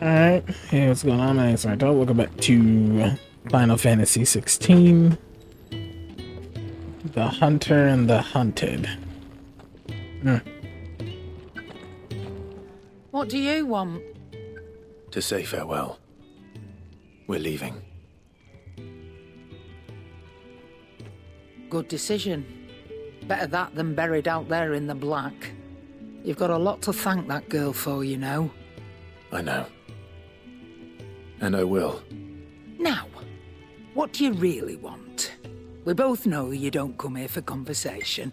Alright, hey, what's going on? My name's Martel. Welcome back to Final Fantasy XVI. The Hunter and the Hunted. What do you want? To say farewell. We're leaving. Good decision. Better that than buried out there in the black. You've got a lot to thank that girl for, you know. I know. And I will. Now, what do you really want? We both know you don't come here for conversation.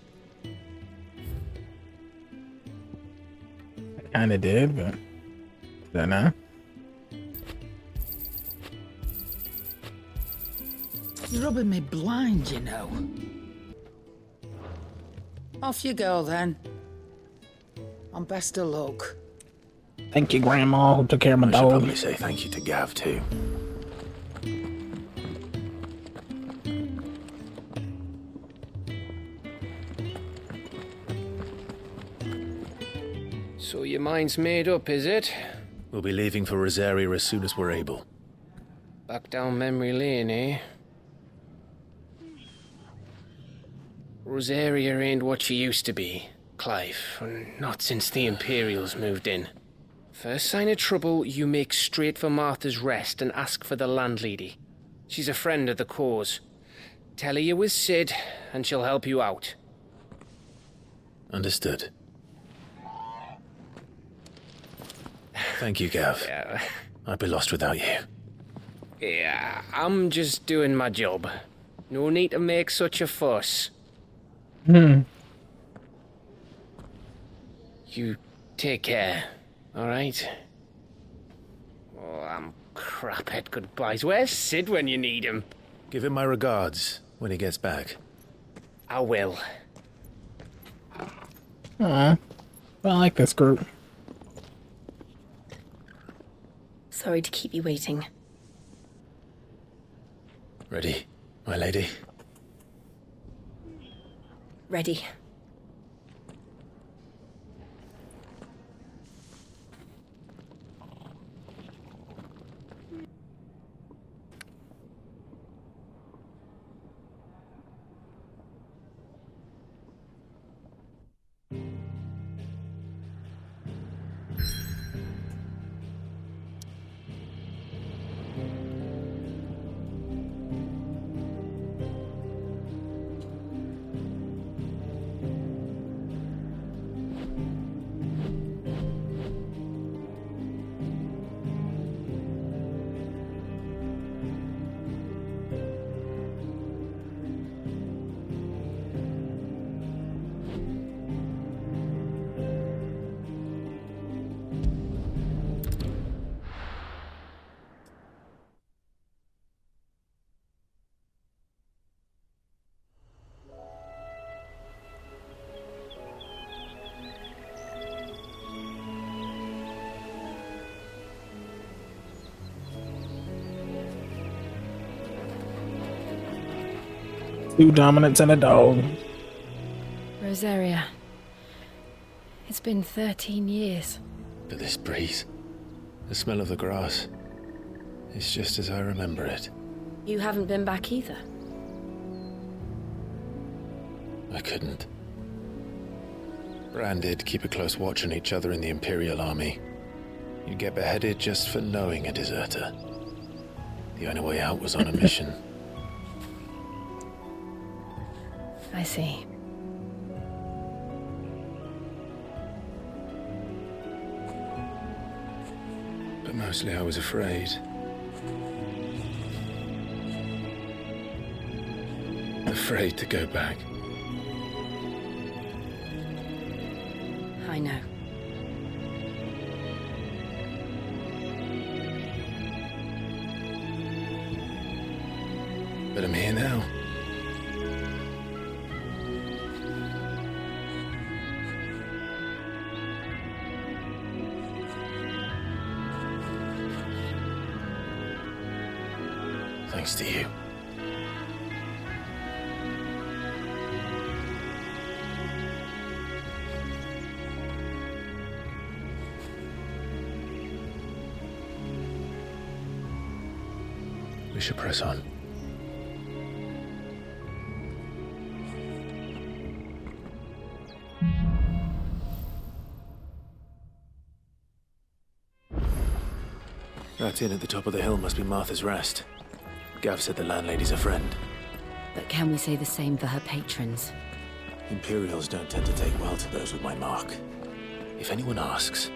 I kinda did, but I don't know. You're rubbing me blind, you know. Off you go, then. And best of luck. Thank you, Grandma, who took care of my I should dog. probably say thank you to Gav, too. So your mind's made up, is it? We'll be leaving for Rosaria as soon as we're able. Back down memory lane, eh? Rosaria ain't what she used to be, Clive. Not since the Imperials moved in. First sign of trouble, you make straight for Martha's Rest and ask for the landlady. She's a friend of the cause. Tell her you was Sid, and she'll help you out. Understood. Thank you, Gav. Yeah, I'd be lost without you. yeah, I'm just doing my job. No need to make such a fuss. You take care, alright? Oh, I'm crap at goodbyes. Where's Sid when you need him? Give him my regards when he gets back. I will. Aw, I like this group. Sorry to keep you waiting. Ready, my lady? Ready. Two dominants and a dog. Rosaria. It's been 13 years. But this breeze, the smell of the grass, it's just as I remember it. You haven't been back either. I couldn't. Branded, keep a close watch on each other in the Imperial Army. You get beheaded just for knowing a deserter. The only way out was on a mission. I see. But mostly I was afraid. Afraid to go back. I know. But I'm here now. Thanks to you. We should press on. That inn at the top of the hill must be Martha's Rest. Gav said the landlady's a friend. But can we say the same for her patrons? Imperials don't tend to take well to those with my mark. If anyone asks,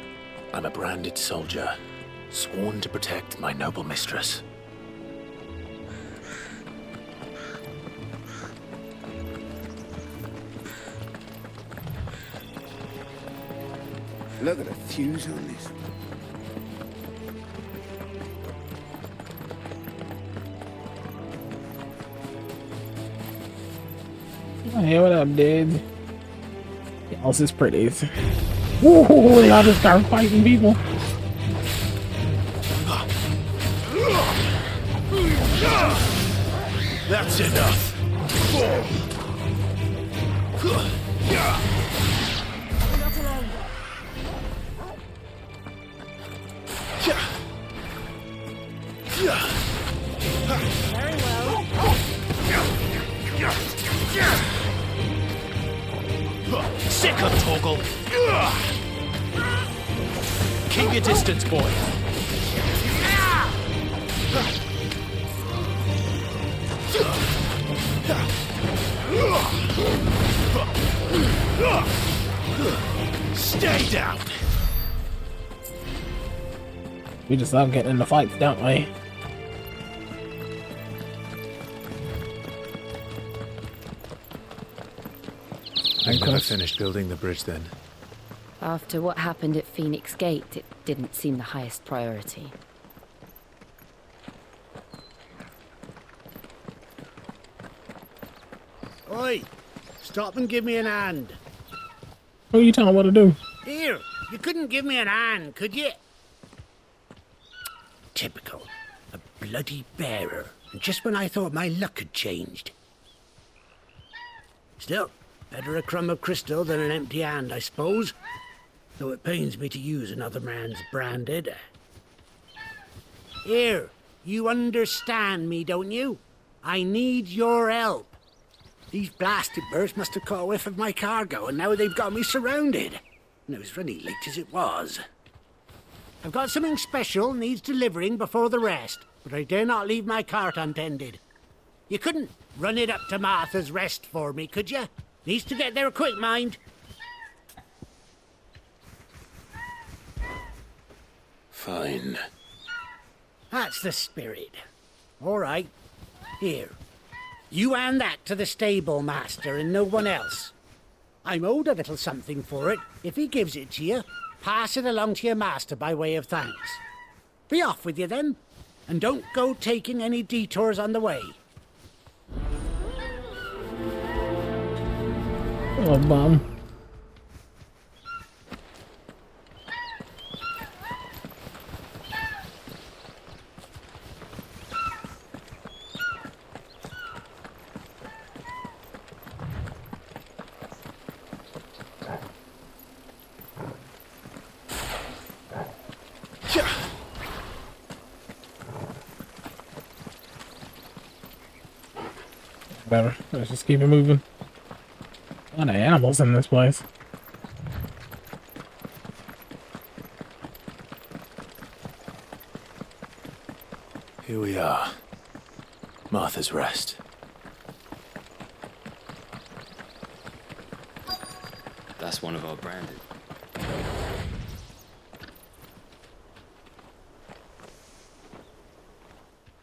I'm a branded soldier, sworn to protect my noble mistress. Look at the fuse on this. Hey, what up, dude? Y'all's is pretties. Ooh, y'all just start fighting people. That's enough! Very well. Sick of Torgal! Keep your distance, boy! Stay down! We just love getting into fights, don't we? I never finished building the bridge then. After what happened at Phoenix Gate, it didn't seem the highest priority. Oi! Stop and give me an hand. What are you telling me what to do? Here, you couldn't give me an hand, could you? Typical. A bloody bearer. And just when I thought my luck had changed. Still, better a crumb of crystal than an empty hand, I suppose. Though it pains me to use another man's branded. Here, you understand me, don't you? I need your help. These blasted birds must have caught a whiff of my cargo, and now they've got me surrounded. And it was running late as it was. I've got something special needs delivering before the rest, but I dare not leave my cart untended. You couldn't run it up to Martha's Rest for me, could you? Needs to get there quick, mind. Fine. That's the spirit. All right. Here. You hand that to the stable master and no one else. I'm owed a little something for it. If he gives it to you, pass it along to your master by way of thanks. Be off with you then, and don't go taking any detours on the way. Oh, bum. Better. Let's just keep it moving. A lot of animals in this place. Here we are. Martha's Rest. That's one of our branded. Are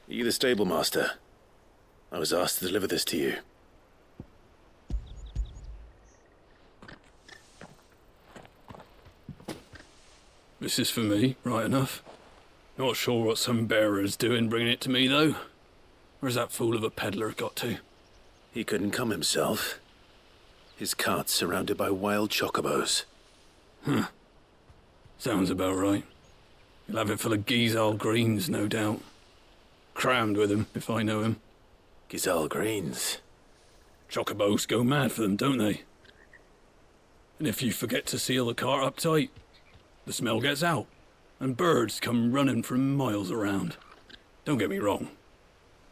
you the stable master? I was asked to deliver this to you. This is for me, right enough. Not sure what some bearer's doing bringing it to me, though. Where's that fool of a peddler got to? He couldn't come himself. His cart's surrounded by wild chocobos. Huh. Sounds about right. He'll have it full of Gizal greens, no doubt. Crammed with him, if I know him. Gizal greens. Chocobos go mad for them, don't they? And if you forget to seal the cart up tight, the smell gets out, and birds come running from miles around. Don't get me wrong.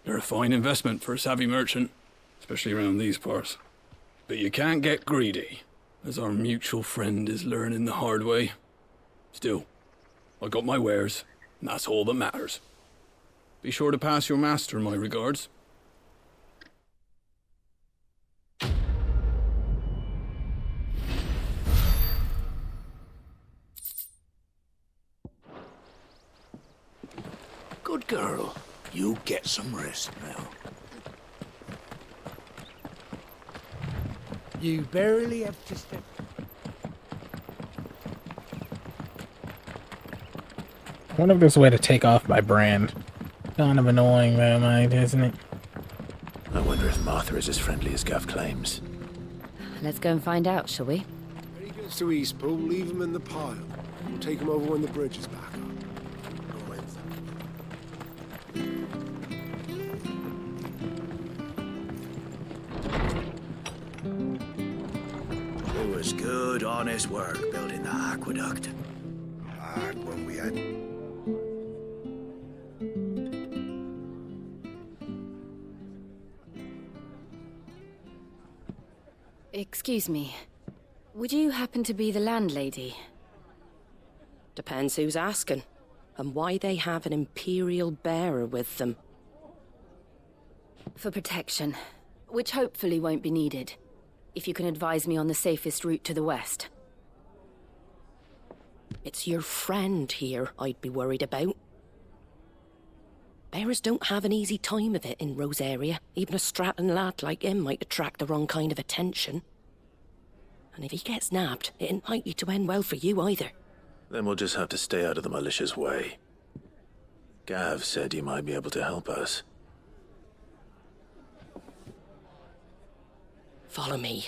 They're a fine investment for a savvy merchant, especially around these parts. But you can't get greedy, as our mutual friend is learning the hard way. Still, I got my wares, and that's all that matters. Be sure to pass your master my regards. Good girl. You get some rest now. You barely have to step. I wonder if there's a way to take off my brand. Kind of annoying though, mate, isn't it? I wonder if Martha is as friendly as Gav claims. Let's go and find out, shall we? When he gets to Eastpool, leave him in the pile. We'll take him over when the bridge is back up. Go in. It was good, honest work building the aqueduct. Hard when we had. Excuse me. Would you happen to be the landlady? Depends who's asking, and why they have an Imperial bearer with them. For protection, which hopefully won't be needed. If you can advise me on the safest route to the west. It's your friend here I'd be worried about. Bearers don't have an easy time of it in Rosaria. Even a Stratton lad like him might attract the wrong kind of attention. And if he gets nabbed, it ain't likely to end well for you either. Then we'll just have to stay out of the malicious way. Gav said you might be able to help us. Follow me.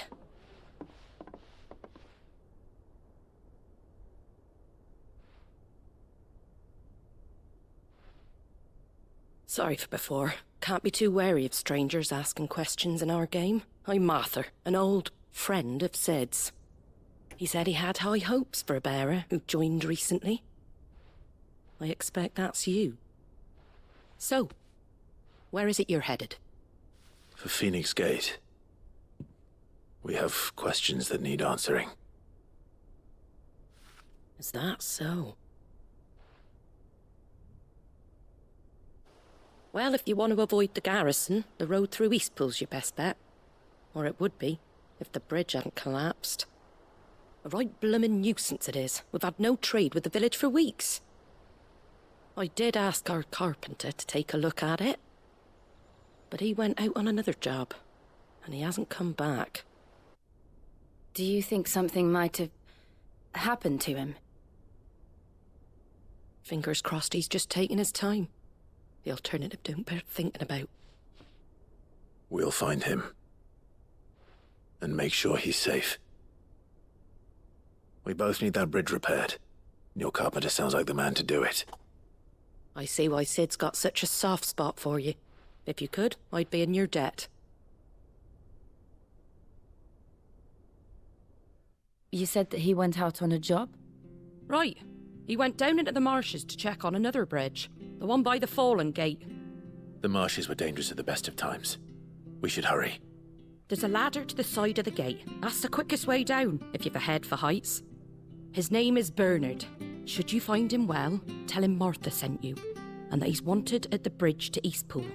Sorry for before. Can't be too wary of strangers asking questions in our game. I'm Martha, an old friend of Sid's. He said he had high hopes for a bearer who joined recently. I expect that's you. So, where is it you're headed? For Phoenix Gate. We have questions that need answering. Is that so? Well, if you want to avoid the garrison, the road through Eastpool's your best bet. Or it would be, if the bridge hadn't collapsed. A right bloomin' nuisance it is. We've had no trade with the village for weeks. I did ask our carpenter to take a look at it. But he went out on another job, and he hasn't come back. Do you think something might have happened to him? Fingers crossed he's just taking his time. The alternative don't bear thinking about. We'll find him. And make sure he's safe. We both need that bridge repaired. Your carpenter sounds like the man to do it. I see why Sid's got such a soft spot for you. If you could, I'd be in your debt. You said that he went out on a job? Right. He went down into the marshes to check on another bridge. The one by the Fallen Gate. The marshes were dangerous at the best of times. We should hurry. There's a ladder to the side of the gate. That's the quickest way down, if you've a head for heights. His name is Bernard. Should you find him well, tell him Martha sent you, and that he's wanted at the bridge to Eastpool.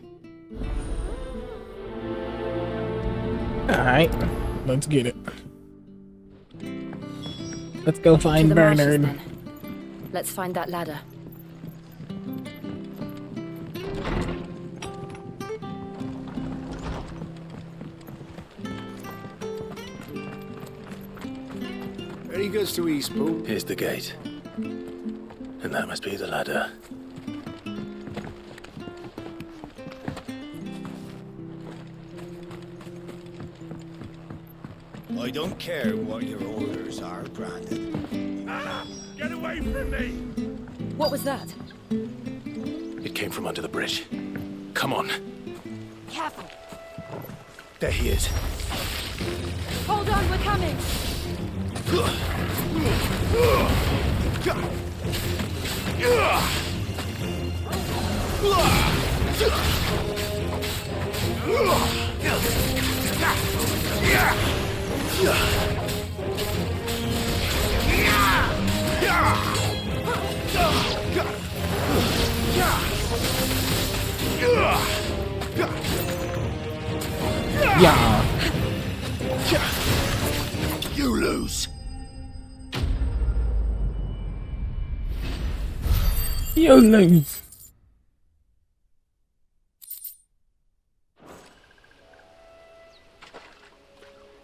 Alright, let's get it. Let's go find To the marshes, Bernard. then. Let's find that ladder. When he goes to Eastpool. Here's the gate. And that must be the ladder. I don't care what your orders are, Brandon. Ah! Get away from me! What was that? It came from under the bridge. Come on. Careful! There he is. Hold on, we're coming! Yeah. You lose. You lose.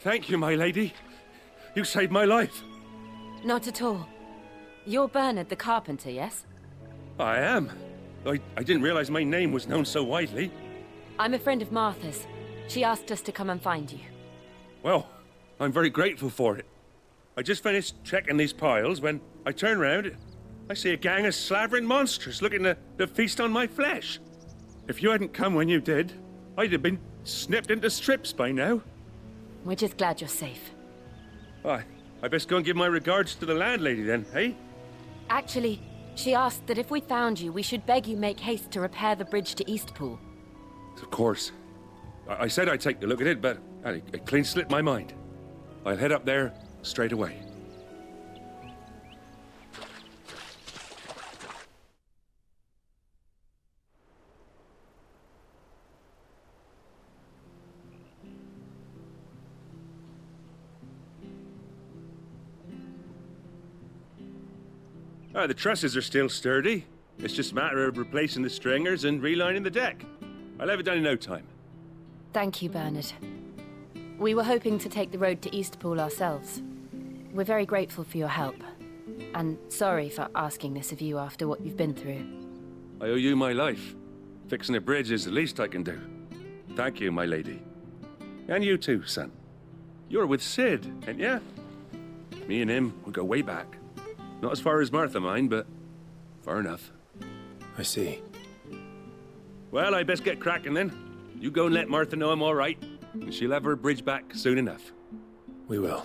Thank you, my lady. You saved my life. Not at all. You're Bernard the carpenter, yes? I am. I didn't realize my name was known so widely. I'm a friend of Martha's. She asked us to come and find you. Well, I'm very grateful for it. I just finished checking these piles when I turn round. I see a gang of slavering monsters looking to feast on my flesh. If you hadn't come when you did, I'd have been snipped into strips by now. We're just glad you're safe. I best go and give my regards to the landlady then, eh? Actually, she asked that if we found you, we should beg you make haste to repair the bridge to Eastpool. Of course. I said I'd take a look at it, but it clean slipped my mind. I'll head up there straight away. The trusses are still sturdy. It's just a matter of replacing the stringers and relining the deck. I'll have it done in no time. Thank you, Bernard. We were hoping to take the road to Eastpool ourselves. We're very grateful for your help. And sorry for asking this of you after what you've been through. I owe you my life. Fixing a bridge is the least I can do. Thank you, my lady. And you too, son. You're with Sid, ain't ya? Me and him, we go way back. Not as far as Martha, mind, but far enough. I see. Well, I best get cracking then. You go and let Martha know I'm all right, and she'll have her bridge back soon enough. We will.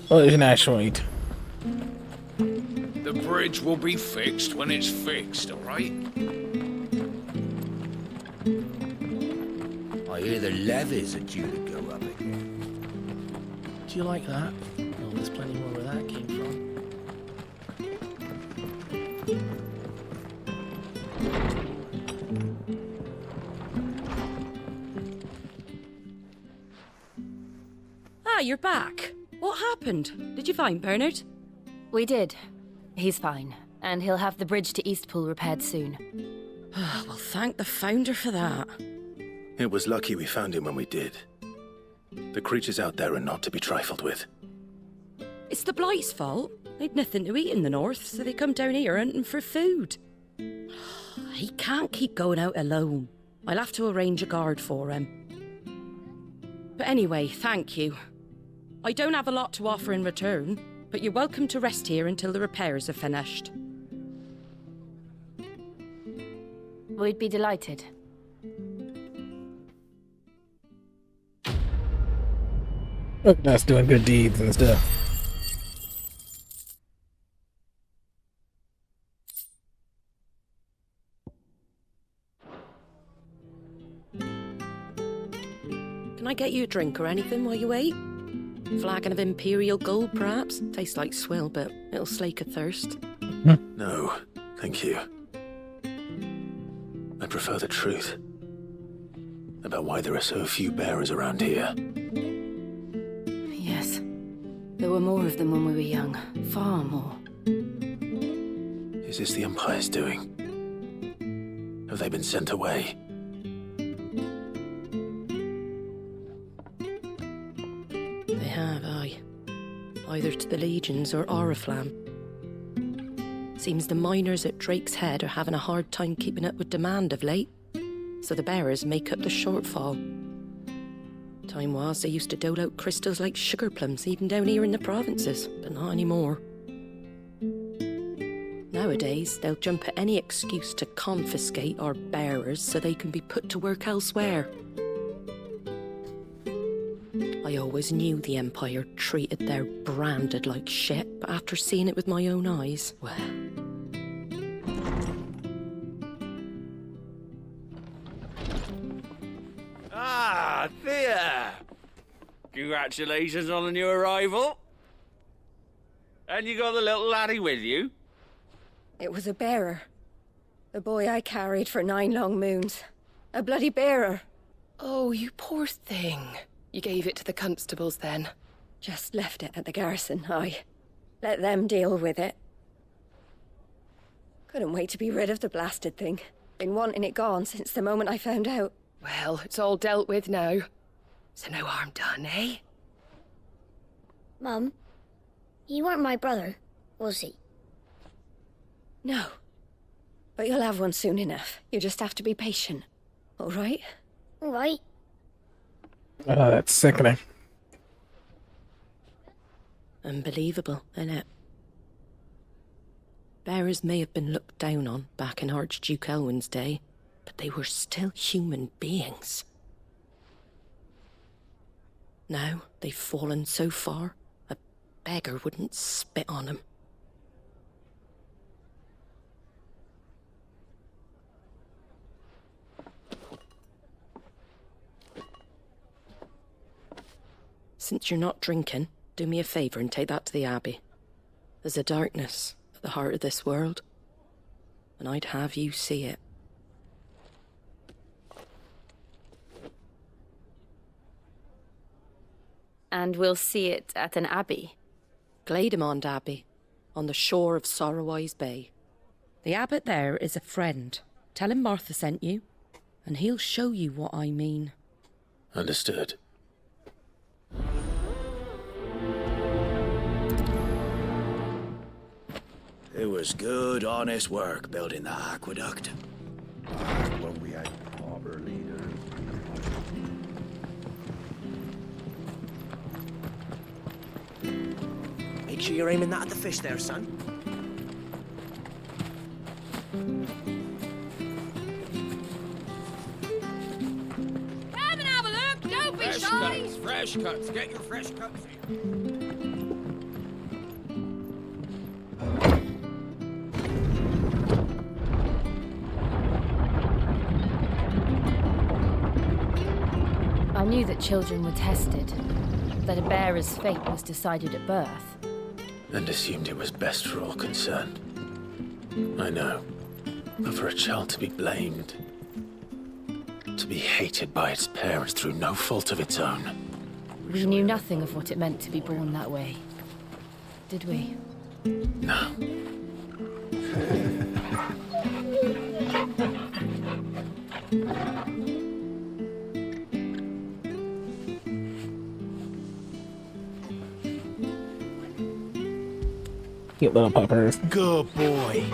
Well, there's an asteroid. The bridge will be fixed when it's fixed, all right? I hear the levies are due to go up again. Do you like that? Well, there's plenty more where that came from. Ah, you're back. What happened? Did you find Bernard? We did. He's fine, and he'll have the bridge to Eastpool repaired soon. Well, thank the Founder for that. It was lucky we found him when we did. The creatures out there are not to be trifled with. It's the Blight's fault. They'd nothing to eat in the north, so they come down here hunting for food. He can't keep going out alone. I'll have to arrange a guard for him. But anyway, thank you. I don't have a lot to offer in return, but you're welcome to rest here until the repairs are finished. We'd be delighted. Look at us doing good deeds and stuff. Can I get you a drink or anything while you wait? Flagon of Imperial Gold, perhaps? Tastes like swill, but it'll slake a thirst. No, thank you. I prefer the truth about why there are so few bearers around here. Yes. There were more of them when we were young. Far more. Is this the Empire's doing? Have they been sent away? They have, aye. Either to the Legions or Oriflamme. Seems the miners at Drake's Head are having a hard time keeping up with demand of late, so the bearers make up the shortfall. Time was they used to dole out crystals like sugar plums even down here in the provinces, but not anymore. Nowadays, they'll jump at any excuse to confiscate our bearers so they can be put to work elsewhere. I always knew the Empire treated their branded like shit, but after seeing it with my own eyes, well... Ah, Thea! Congratulations on the new arrival. And you got the little laddie with you? It was a bearer. The boy I carried for 9 long moons. A bloody bearer. Oh, you poor thing. You gave it to the constables then? Just left it at the garrison, let them deal with it. Couldn't wait to be rid of the blasted thing. Been wanting it gone since the moment I found out. Well, it's all dealt with now. So no harm done, eh? Mum, he weren't my brother, was he? No. But you'll have one soon enough. You just have to be patient. All right? All right. That's sickening. Unbelievable, innit? Bearers may have been looked down on back in Archduke Elwin's day, but they were still human beings. Now they've fallen so far, a beggar wouldn't spit on them. Since you're not drinking, do me a favour and take that to the Abbey. There's a darkness at the heart of this world, and I'd have you see it. And we'll see it at an abbey? Glademond Abbey, on the shore of Sorrowwise Bay. The abbot there is a friend. Tell him Martha sent you, and he'll show you what I mean. Understood. It was good, honest work building the aqueduct. When we had proper leaders. Make sure you're aiming that at the fish there, son. Come and have a look, don't be shy! Fresh cuts. Get your fresh cuts here. I knew that children were tested, that a bearer's fate was decided at birth. And assumed it was best for all concerned. I know. But for a child to be blamed, to be hated by its parents through no fault of its own. We knew nothing of what it meant to be born that way, did we? No. Cute little puppers. Good boy.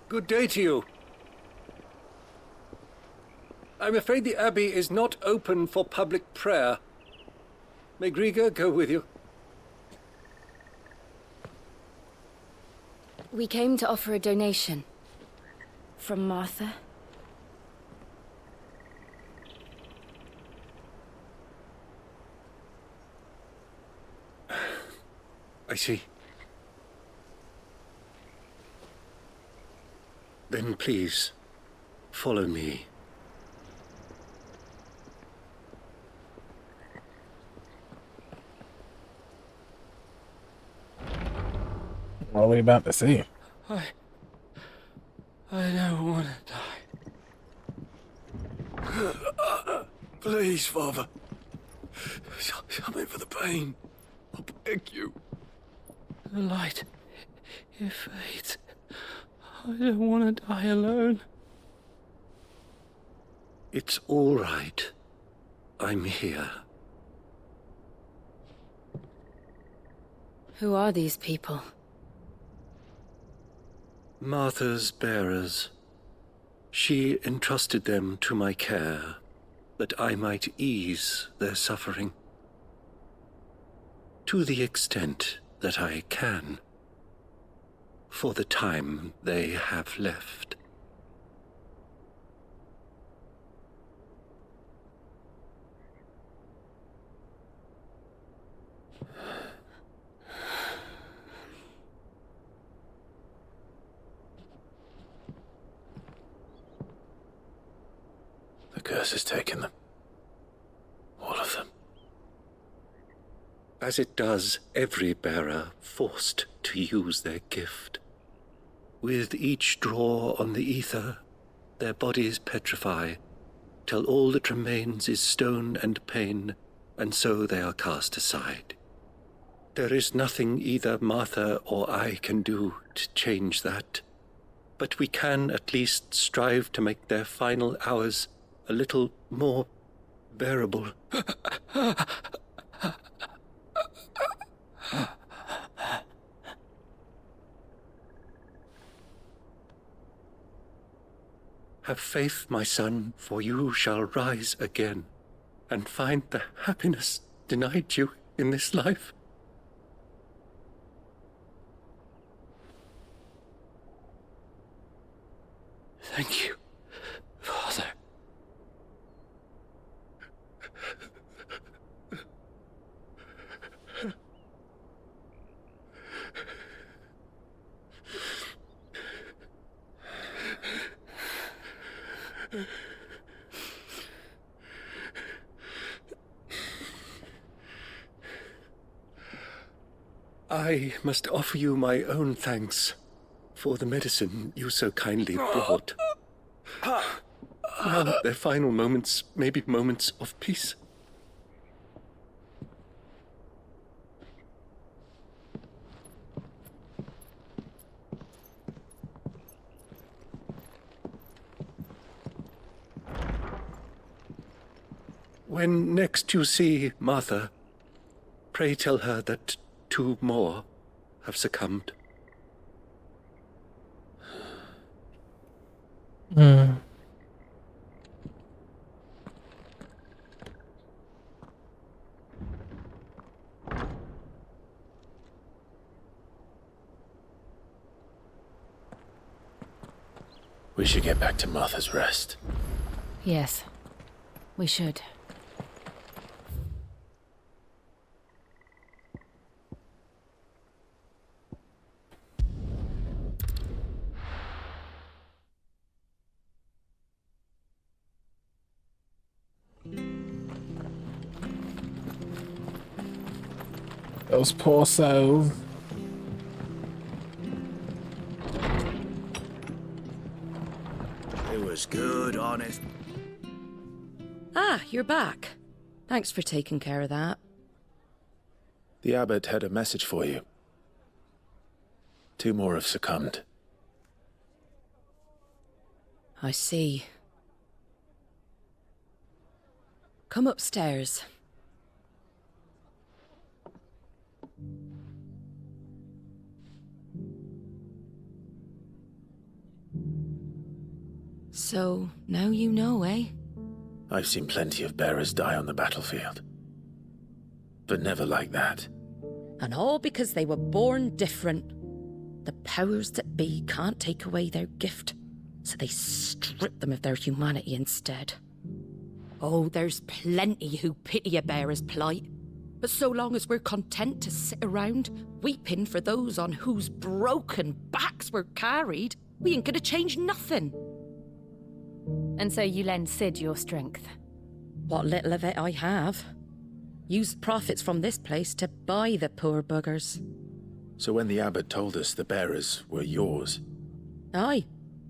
Good day to you. I'm afraid the Abbey is not open for public prayer. May Griga go with you? We came to offer a donation. From Martha. I see. Then please, follow me. What are we about to see? I don't want to die. Please, Father. Something for the pain. I beg you. The light, it fades. I don't want to die alone. It's all right. I'm here. Who are these people? Martha's bearers. She entrusted them to my care, that I might ease their suffering. To the extent that I can, for the time they have left. The curse has taken them. All of them. As it does every bearer forced to use their gift. With each draw on the ether, their bodies petrify, till all that remains is stone and pain, and so they are cast aside. There is nothing either Martha or I can do to change that, but we can at least strive to make their final hours a little more bearable. Have faith, my son, for you shall rise again and find the happiness denied you in this life. Thank you, Father. I must offer you my own thanks for the medicine you so kindly brought. Now their final moments may be moments of peace. When next you see Martha, pray tell her that 2 more have succumbed. We should get back to Martha's Rest. Yes, we should. Those poor souls. It was good, honest. Ah, you're back. Thanks for taking care of that. The abbot had a message for you. 2 more have succumbed. I see. Come upstairs. So, now you know, eh? I've seen plenty of bearers die on the battlefield. But never like that. And all because they were born different. The powers that be can't take away their gift, so they strip them of their humanity instead. Oh, there's plenty who pity a bearer's plight. But so long as we're content to sit around, weeping for those on whose broken backs we're carried, we ain't gonna change nothing. And so you lend Sid your strength? What little of it I have. Used profits from this place to buy the poor buggers. So when the abbot told us the bearers were yours... Aye,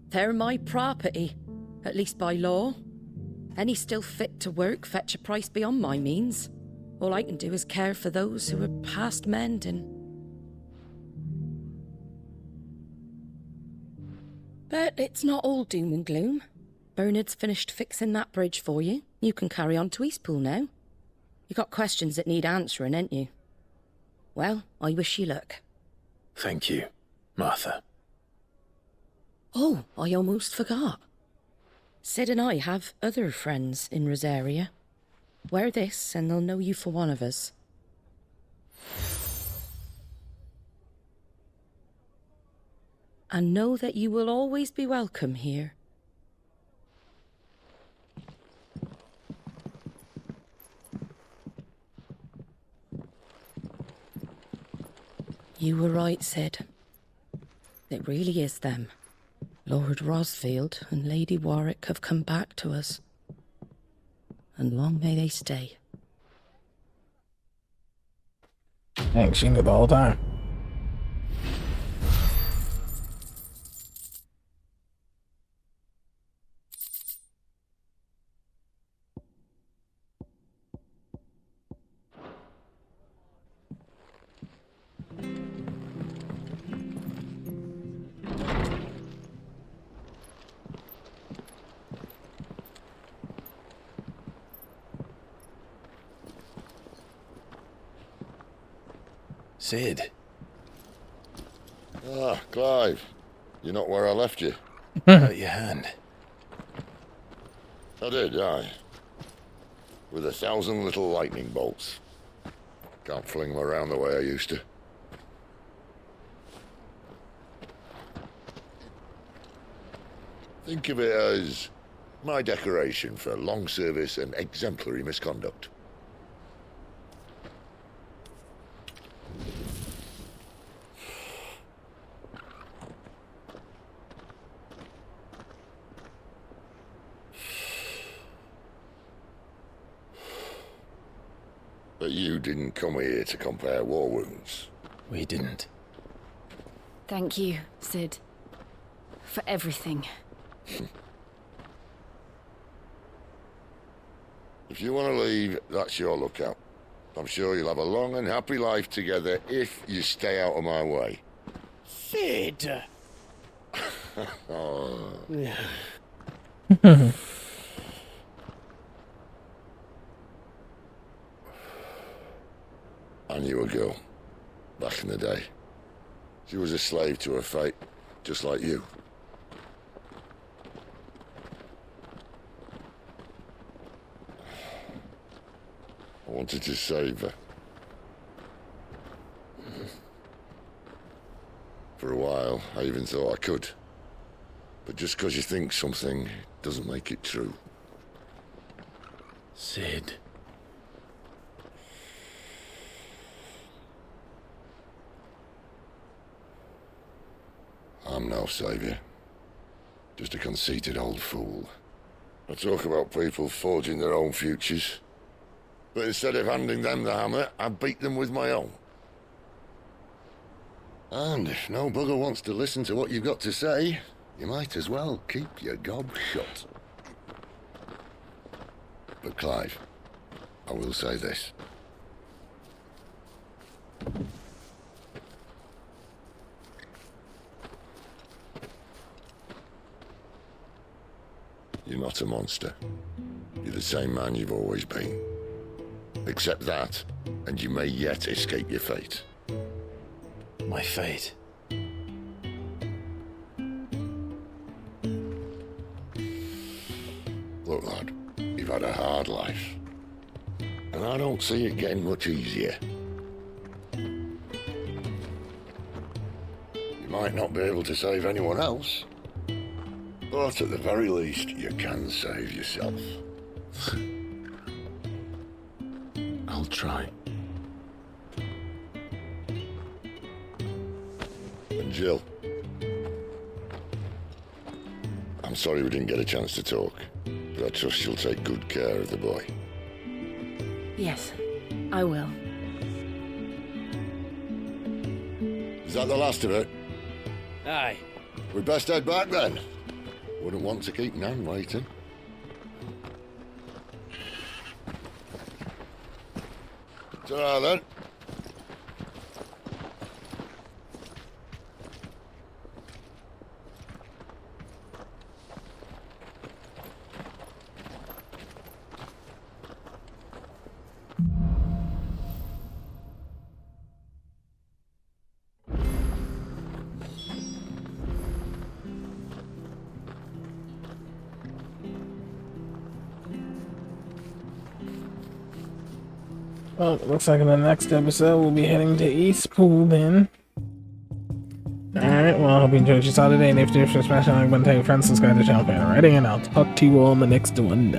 they're my property, at least by law. Any still fit to work fetch a price beyond my means. All I can do is care for those who are past mending. But it's not all doom and gloom. Bernard's finished fixing that bridge for you. You can carry on to Eastpool now. You got questions that need answering, ain't you? Well, I wish you luck. Thank you, Martha. Oh, I almost forgot. Sid and I have other friends in Rosaria. Wear this and they'll know you for one of us. And know that you will always be welcome here. You were right, Sid. It really is them. Lord Rosfield and Lady Warwick have come back to us. And long may they stay. Dang, she knew the whole time. Sid. Ah, Clive. You're not where I left you. Hurt your hand. I did, aye. With 1,000 little lightning bolts. Can't fling them around the way I used to. Think of it as my decoration for long service and exemplary misconduct. But you didn't come here to compare war wounds. We didn't. Thank you, Sid. For everything. If you want to leave, that's your lookout. I'm sure you'll have a long and happy life together if you stay out of my way. Sid! Oh. I knew a girl, back in the day. She was a slave to her fate, just like you. I wanted to save her. For a while, I even thought I could. But just because you think something doesn't make it true. Sid. I'm no savior. Just a conceited old fool. I talk about people forging their own futures. But instead of handing them the hammer, I beat them with my own. And if no bugger wants to listen to what you've got to say, you might as well keep your gob shut. But Clive, I will say this. You're not a monster. You're the same man you've always been. Accept that, and you may yet escape your fate. My fate? Look, lad, you've had a hard life. And I don't see it getting much easier. You might not be able to save anyone else, but at the very least, you can save yourself. I'll try. And Jill, I'm sorry we didn't get a chance to talk, but I trust she'll take good care of the boy. Yes, I will. Is that the last of it? Aye. We'd best head back then. Wouldn't want to keep Nan waiting. Ta-ra then. Well, looks like in the next episode we'll be heading to Eastpool then. Alright, well, I hope you enjoyed your Saturday, and if you're smashing like button, tell your friends, subscribe to the channel for writing, and I'll talk to you all in the next one.